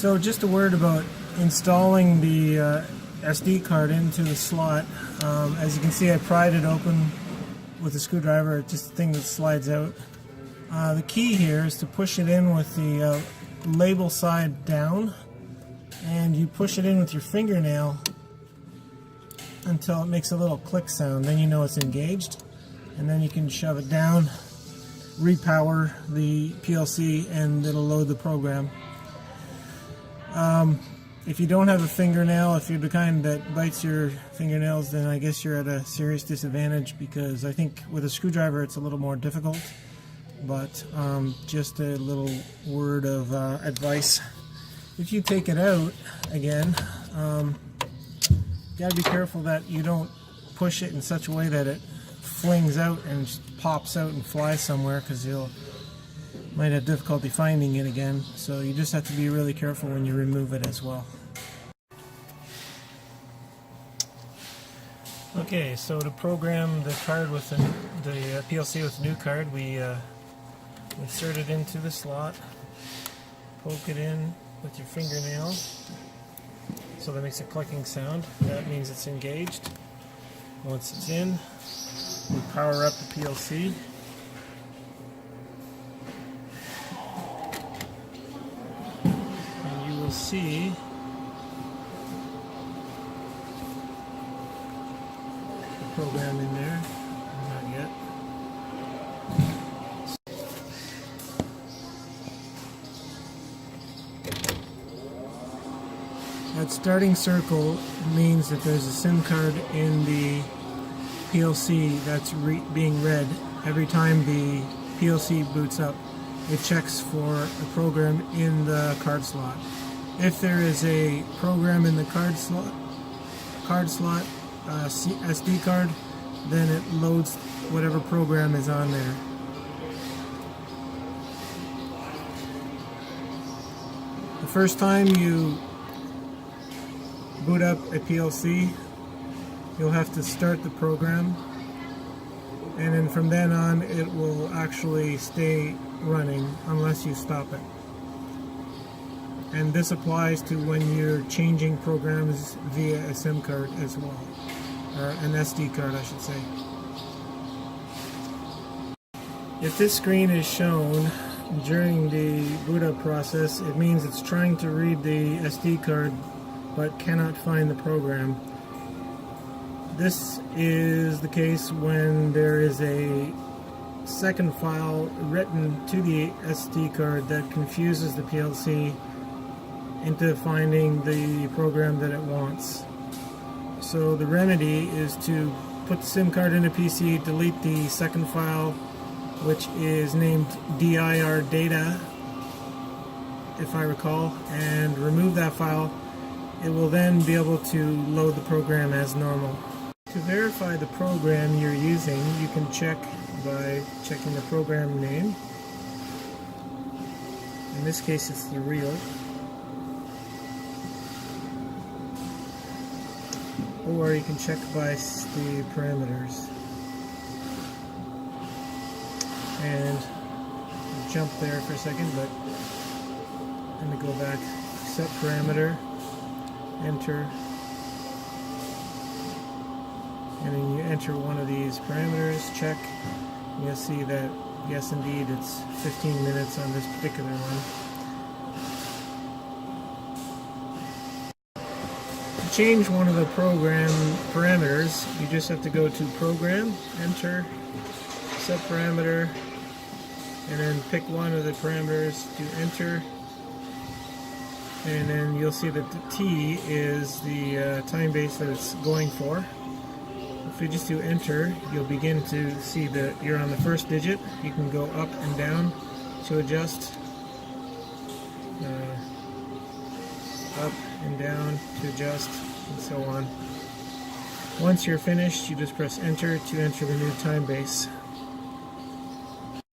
So just a word about installing the SD card into the slot. As you can see, I pried it open with a screwdriver. It's just a thing that slides out. The key here is to push it in with the label side down, and you push it in with your fingernail until it makes a little click sound. Then you know it's engaged, and then you can shove it down, repower the PLC, and it'll load the program. If you don't have a fingernail, if you're the kind that bites your fingernails, then I guess you're at a serious disadvantage, because I think with a screwdriver it's a little more difficult. But just a little word of advice. If you take it out again, you gotta be careful that you don't push it in such a way that it flings out and pops out and flies somewhere, because you'll might have difficulty finding it again. So you just have to be really careful when you remove it as well. Okay, so to program the card with the PLC with the new card, we insert it into the slot, poke it in with your fingernail, so that makes a clicking sound. That means it's engaged. Once it's in, we power up the PLC. And you will see the program in there. Not yet. That starting circle means that there's a SIM card in the PLC that's being read. Every time the PLC boots up, it checks for a program in the card slot. If there is a program in the card slot, SD card, then it loads whatever program is on there. The first time you boot up a PLC, you'll have to start the program, and then from then on it will actually stay running unless you stop it. And this applies to when you're changing programs via a SIM card as well, or an SD card I should say. If this screen is shown during the boot up process, it means it's trying to read the SD card but cannot find the program. This is the case when there is a second file written to the SD card that confuses the PLC into finding the program that it wants. So the remedy is to put the SIM card in a PC, delete the second file, which is named dir data, if I recall, and remove that file. It will then be able to load the program as normal. To verify the program you're using, you can check by checking the program name. In this case it's the real. Or you can check by the parameters. And I'll jump there for a second, but I'm going to go back. Set parameter. Enter, and then you enter one of these parameters, check, and you'll see that yes indeed it's 15 minutes on this particular one. To change one of the program parameters, you just have to go to Program, Enter, Set Parameter, and then pick one of the parameters to enter. And then you'll see that the T is the time base that it's going for. If you just do enter, you'll begin to see that you're on the first digit. You can go up and down to adjust. Up and down to adjust, and so on. Once you're finished, you just press enter to enter the new time base.